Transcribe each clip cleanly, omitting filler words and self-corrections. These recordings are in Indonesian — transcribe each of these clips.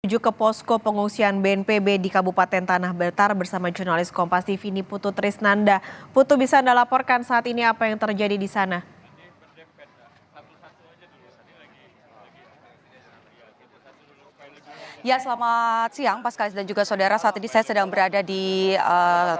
Menuju ke posko pengungsian BNPB di Kabupaten Tanah Datar bersama jurnalis Kompas TV ini Putu Trisnanda. Putu, bisa Anda laporkan saat ini apa yang terjadi di sana? Ya, selamat siang Pascalis dan juga saudara. Saat ini saya sedang berada di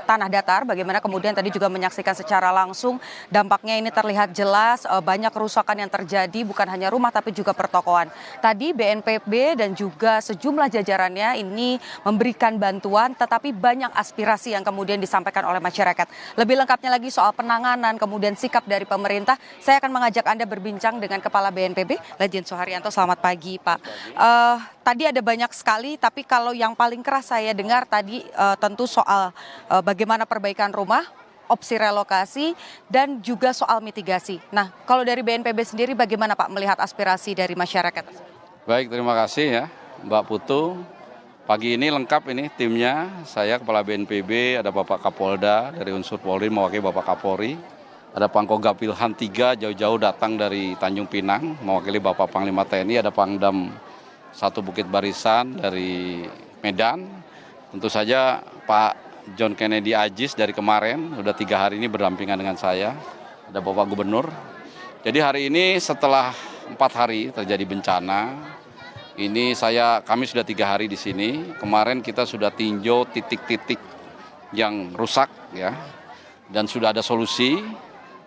Tanah Datar. Bagaimana kemudian tadi juga menyaksikan secara langsung dampaknya ini terlihat jelas, banyak kerusakan yang terjadi bukan hanya rumah tapi juga pertokoan. Tadi BNPB dan juga sejumlah jajarannya ini memberikan bantuan, tetapi banyak aspirasi yang kemudian disampaikan oleh masyarakat. Lebih lengkapnya lagi soal penanganan kemudian sikap dari pemerintah, saya akan mengajak Anda berbincang dengan Kepala BNPB, Ledjen Soeharyanto. Selamat pagi, Pak. Tadi ada banyak sekali, tapi kalau yang paling keras saya dengar tadi tentu soal bagaimana perbaikan rumah, opsi relokasi, dan juga soal mitigasi. Nah, kalau dari BNPB sendiri bagaimana Pak melihat aspirasi dari masyarakat? Baik, terima kasih ya Mbak Putu. Pagi ini lengkap ini timnya, saya Kepala BNPB, ada Bapak Kapolda dari unsur Polri mewakili Bapak Kapolri, ada Pangkogap Wilhan 3 jauh-jauh datang dari Tanjung Pinang mewakili Bapak Panglima TNI, ada Pangdam 1 Bukit Barisan dari Medan. Tentu saja Pak John Kennedy Ajis dari kemarin, sudah 3 hari ini berdampingan dengan saya, ada Bapak Gubernur. Jadi hari ini setelah 4 hari terjadi bencana, ini kami sudah 3 hari di sini. Kemarin kita sudah tinjau titik-titik yang rusak ya, dan sudah ada solusi.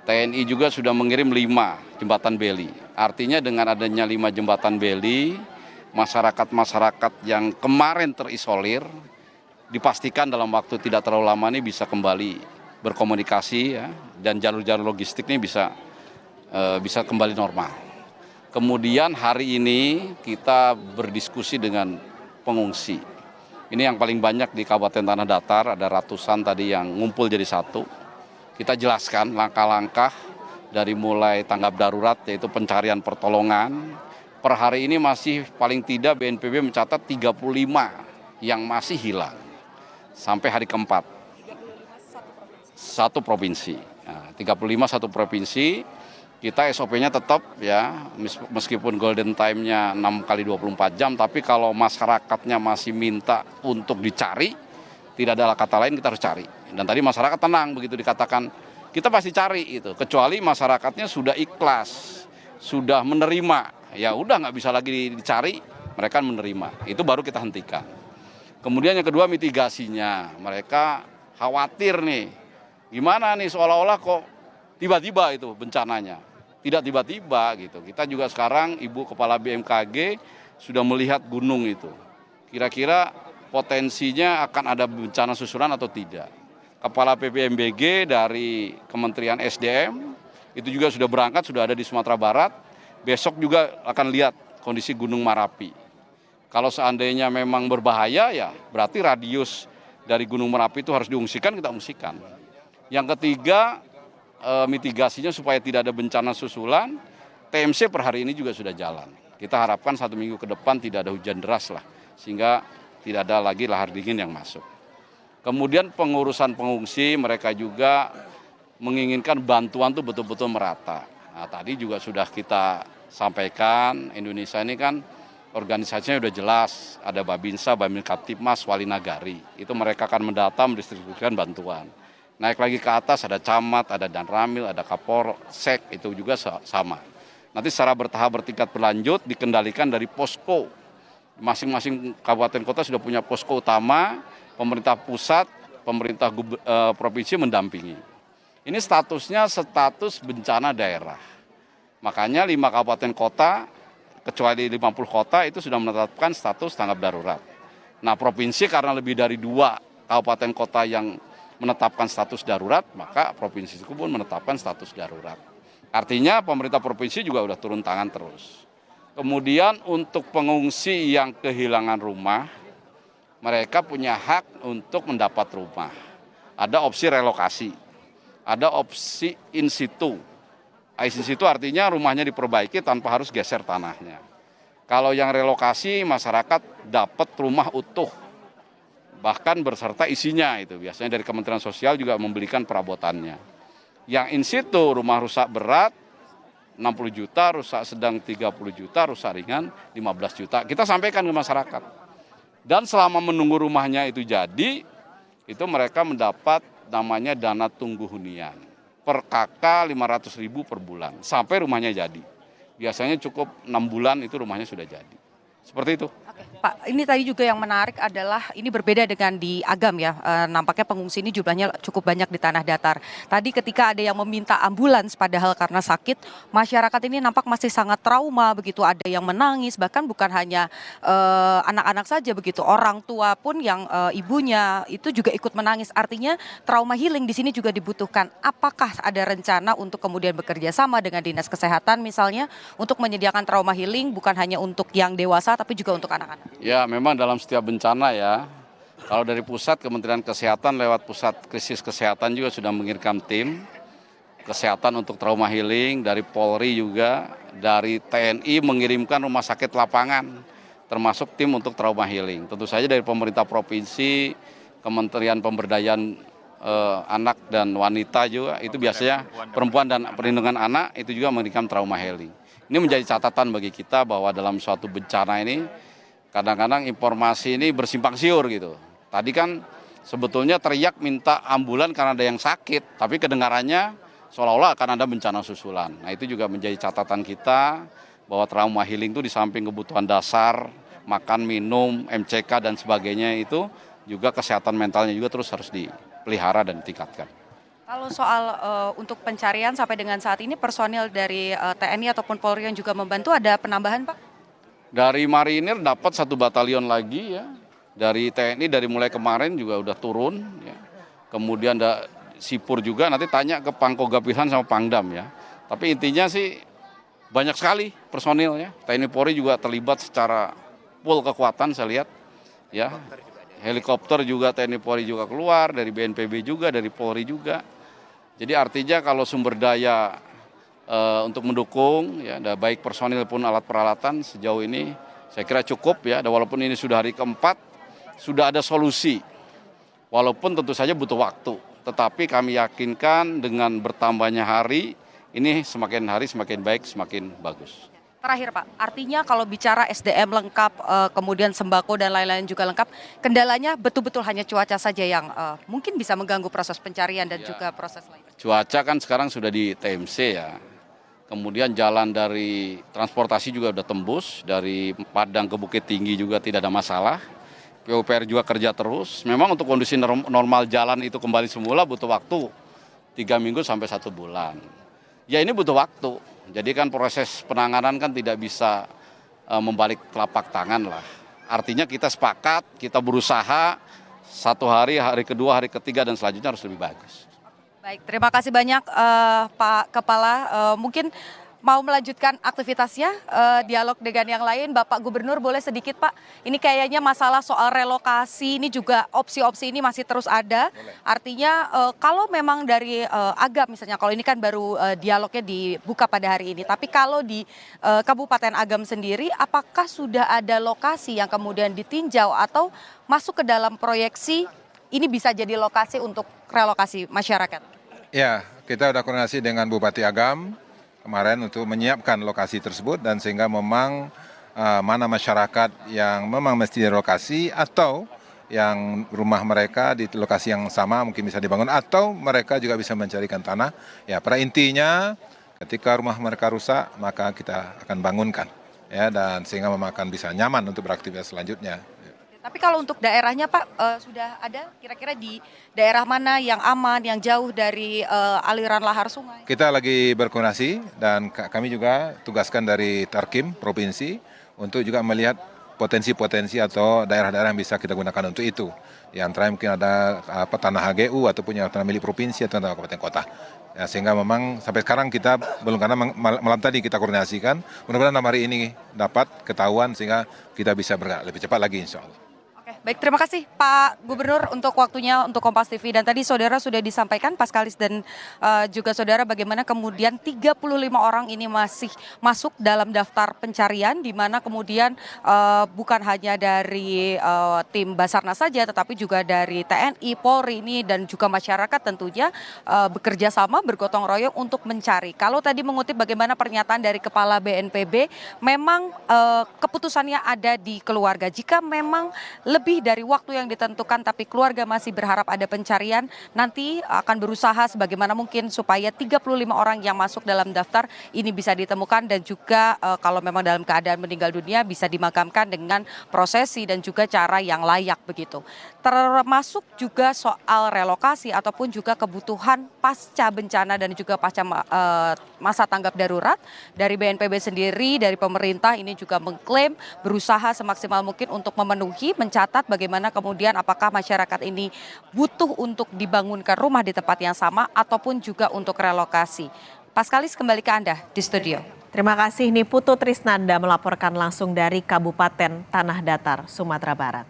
TNI juga sudah mengirim 5 jembatan beli. Artinya dengan adanya 5 jembatan beli, masyarakat-masyarakat yang kemarin terisolir dipastikan dalam waktu tidak terlalu lama ini bisa kembali berkomunikasi ya, dan jalur-jalur logistik ini bisa kembali normal. Kemudian hari ini kita berdiskusi dengan pengungsi. Ini yang paling banyak di Kabupaten Tanah Datar, ada ratusan tadi yang ngumpul jadi satu. Kita jelaskan langkah-langkah dari mulai tanggap darurat yaitu pencarian pertolongan. Per hari ini masih paling tidak BNPB mencatat 35 yang masih hilang sampai hari keempat. Satu provinsi. Nah, 35 satu provinsi. Kita SOP-nya tetap ya, meskipun golden time-nya 6 kali 24 jam, tapi kalau masyarakatnya masih minta untuk dicari, tidak ada kata lain, kita harus cari. Dan tadi masyarakat tenang begitu dikatakan, kita pasti cari itu, kecuali masyarakatnya sudah ikhlas, sudah menerima. Ya udah nggak bisa lagi dicari, mereka menerima. Itu baru kita hentikan. Kemudian yang kedua mitigasinya, mereka khawatir nih, gimana nih seolah-olah kok tiba-tiba itu bencananya. Tidak tiba-tiba gitu. Kita juga sekarang Ibu Kepala BMKG sudah melihat gunung itu. Kira-kira potensinya akan ada bencana susulan atau tidak. Kepala PPMBG dari Kementerian SDM itu juga sudah berangkat, sudah ada di Sumatera Barat. Besok juga akan lihat kondisi Gunung Merapi. Kalau seandainya memang berbahaya ya berarti radius dari Gunung Merapi itu harus diungsikan, kita ungsikan. Yang ketiga mitigasinya supaya tidak ada bencana susulan, TMC per hari ini juga sudah jalan. Kita harapkan 1 minggu ke depan tidak ada hujan deras lah, sehingga tidak ada lagi lahar dingin yang masuk. Kemudian pengurusan pengungsi, mereka juga menginginkan bantuan itu betul-betul merata. Nah, tadi juga sudah kita sampaikan, Indonesia ini kan organisasinya sudah jelas, ada Babinsa, Bamil Kaptipmas, Wali Nagari. Itu mereka akan mendata, mendistribusikan bantuan. Naik lagi ke atas ada camat, ada Danramil, ada Kapolsek, itu juga sama. Nanti secara bertahap bertingkat berlanjut dikendalikan dari posko. Masing-masing kabupaten kota sudah punya posko utama, pemerintah pusat, pemerintah provinsi mendampingi. Ini statusnya status bencana daerah. Makanya 5 kabupaten kota, kecuali 50 kota itu sudah menetapkan status tanggap darurat. Nah, provinsi karena lebih dari 2 kabupaten kota yang menetapkan status darurat, maka provinsi itu pun menetapkan status darurat. Artinya pemerintah provinsi juga sudah turun tangan terus. Kemudian untuk pengungsi yang kehilangan rumah, mereka punya hak untuk mendapat rumah. Ada opsi relokasi, ada opsi in situ. In situ artinya rumahnya diperbaiki tanpa harus geser tanahnya. Kalau yang relokasi, masyarakat dapat rumah utuh, bahkan berserta isinya itu. Biasanya dari Kementerian Sosial juga membelikan perabotannya. Yang in situ rumah rusak berat 60 juta, rusak sedang 30 juta, rusak ringan 15 juta. Kita sampaikan ke masyarakat. Dan selama menunggu rumahnya itu jadi, itu mereka mendapat namanya dana tunggu hunian. Per KK 500.000 per bulan, sampai rumahnya jadi. Biasanya cukup 6 bulan itu rumahnya sudah jadi. Seperti itu. Oke, Pak, ini tadi juga yang menarik adalah ini berbeda dengan di Agam ya. Nampaknya pengungsi ini jumlahnya cukup banyak di tanah datar. Tadi ketika ada yang meminta ambulans padahal karena sakit, masyarakat ini nampak masih sangat trauma begitu. Ada yang menangis, bahkan bukan hanya anak-anak saja begitu. Orang tua pun yang ibunya itu juga ikut menangis. Artinya trauma healing di sini juga dibutuhkan. Apakah ada rencana untuk kemudian bekerja sama dengan Dinas Kesehatan misalnya untuk menyediakan trauma healing bukan hanya untuk yang dewasa tapi juga untuk anak-anak? Ya, memang dalam setiap bencana ya, kalau dari pusat, Kementerian Kesehatan lewat pusat krisis kesehatan juga sudah mengirimkan tim kesehatan untuk trauma healing, dari Polri juga, dari TNI mengirimkan rumah sakit lapangan, termasuk tim untuk trauma healing. Tentu saja dari pemerintah provinsi, Kementerian Pemberdayaan Anak dan Wanita juga, itu biasanya perempuan dan perlindungan anak itu juga mengirimkan trauma healing. Ini menjadi catatan bagi kita bahwa dalam suatu bencana ini kadang-kadang informasi ini bersimpang siur gitu. Tadi kan sebetulnya teriak minta ambulan karena ada yang sakit, tapi kedengarannya seolah-olah akan ada bencana susulan. Nah, itu juga menjadi catatan kita bahwa trauma healing itu di samping kebutuhan dasar, makan, minum, MCK dan sebagainya itu juga kesehatan mentalnya juga terus harus dipelihara dan ditingkatkan. Kalau soal untuk pencarian sampai dengan saat ini personil dari TNI ataupun Polri yang juga membantu ada penambahan, Pak? Dari Marinir dapat 1 batalion lagi ya. Dari TNI dari mulai kemarin juga udah turun ya. Kemudian ada Sipur juga, nanti tanya ke Pangkogapilhan sama Pangdam ya. Tapi intinya sih banyak sekali personil ya. TNI Polri juga terlibat secara full kekuatan saya lihat ya. Helikopter juga TNI Polri juga keluar, dari BNPB juga, dari Polri juga. Jadi artinya kalau sumber daya untuk mendukung, ya, baik personil pun alat peralatan sejauh ini saya kira cukup ya. Dan walaupun ini sudah hari keempat, sudah ada solusi. Walaupun tentu saja butuh waktu, tetapi kami yakinkan dengan bertambahnya hari, ini semakin hari semakin baik, semakin bagus. Terakhir Pak, artinya kalau bicara SDM lengkap, kemudian sembako dan lain-lain juga lengkap, kendalanya betul-betul hanya cuaca saja yang mungkin bisa mengganggu proses pencarian dan juga proses lain. Cuaca kan sekarang sudah di TMC ya, kemudian jalan dari transportasi juga udah tembus, dari Padang ke Bukit Tinggi juga tidak ada masalah, PUPR juga kerja terus. Memang untuk kondisi normal jalan itu kembali semula butuh waktu 3 minggu sampai 1 bulan. Ya ini butuh waktu. Jadi kan proses penanganan kan tidak bisa membalik telapak tangan lah. Artinya kita sepakat, kita berusaha 1 hari, hari kedua, hari ketiga dan selanjutnya harus lebih bagus. Baik, terima kasih banyak Pak Kepala. Mungkin mau melanjutkan aktivitasnya, dialog dengan yang lain. Bapak Gubernur boleh sedikit Pak, ini kayaknya masalah soal relokasi ini juga opsi-opsi ini masih terus ada. Boleh. Artinya kalau memang dari Agam misalnya, kalau ini kan baru dialognya dibuka pada hari ini. Tapi kalau di Kabupaten Agam sendiri, apakah sudah ada lokasi yang kemudian ditinjau atau masuk ke dalam proyeksi ini bisa jadi lokasi untuk relokasi masyarakat? Ya, kita sudah koordinasi dengan Bupati Agam kemarin untuk menyiapkan lokasi tersebut dan sehingga memang mana masyarakat yang memang mesti direlokasi atau yang rumah mereka di lokasi yang sama mungkin bisa dibangun atau mereka juga bisa mencarikan tanah. Ya, pada intinya ketika rumah mereka rusak maka kita akan bangunkan ya dan sehingga memang akan bisa nyaman untuk beraktivitas selanjutnya. Tapi kalau untuk daerahnya Pak, sudah ada kira-kira di daerah mana yang aman, yang jauh dari aliran lahar sungai? Kita lagi berkoordinasi dan kami juga tugaskan dari Tarkim Provinsi untuk juga melihat potensi-potensi atau daerah-daerah yang bisa kita gunakan untuk itu. Di antara mungkin ada tanah HGU ataupun yang tanah milik provinsi atau tanah kabupaten kota. Ya, sehingga memang sampai sekarang kita belum, karena malam tadi kita koordinasikan, mudah-mudahan hari ini dapat ketahuan sehingga kita bisa bergerak lebih cepat lagi insya Allah. Oke, Baik, terima kasih Pak Gubernur untuk waktunya untuk Kompas TV. Dan tadi saudara sudah disampaikan, Paskalis dan juga saudara, bagaimana kemudian 35 orang ini masih masuk dalam daftar pencarian, di mana kemudian bukan hanya dari tim Basarnas saja, tetapi juga dari TNI, Polri ini dan juga masyarakat tentunya bekerja sama, bergotong royong untuk mencari. Kalau tadi mengutip bagaimana pernyataan dari Kepala BNPB, memang keputusannya ada di keluarga. Jika memang lebih dari waktu yang ditentukan tapi keluarga masih berharap ada pencarian, nanti akan berusaha sebagaimana mungkin supaya 35 orang yang masuk dalam daftar ini bisa ditemukan dan juga kalau memang dalam keadaan meninggal dunia bisa dimakamkan dengan prosesi dan juga cara yang layak begitu. Termasuk juga soal relokasi ataupun juga kebutuhan pasca bencana dan juga pasca masa tanggap darurat dari BNPB sendiri, dari pemerintah ini juga mengklaim berusaha semaksimal mungkin untuk memenuhi, mencatat bagaimana kemudian apakah masyarakat ini butuh untuk dibangunkan rumah di tempat yang sama ataupun juga untuk relokasi. Paskalis, kembali ke Anda di studio. Terima kasih Niputu Trisnanda melaporkan langsung dari Kabupaten Tanah Datar, Sumatera Barat.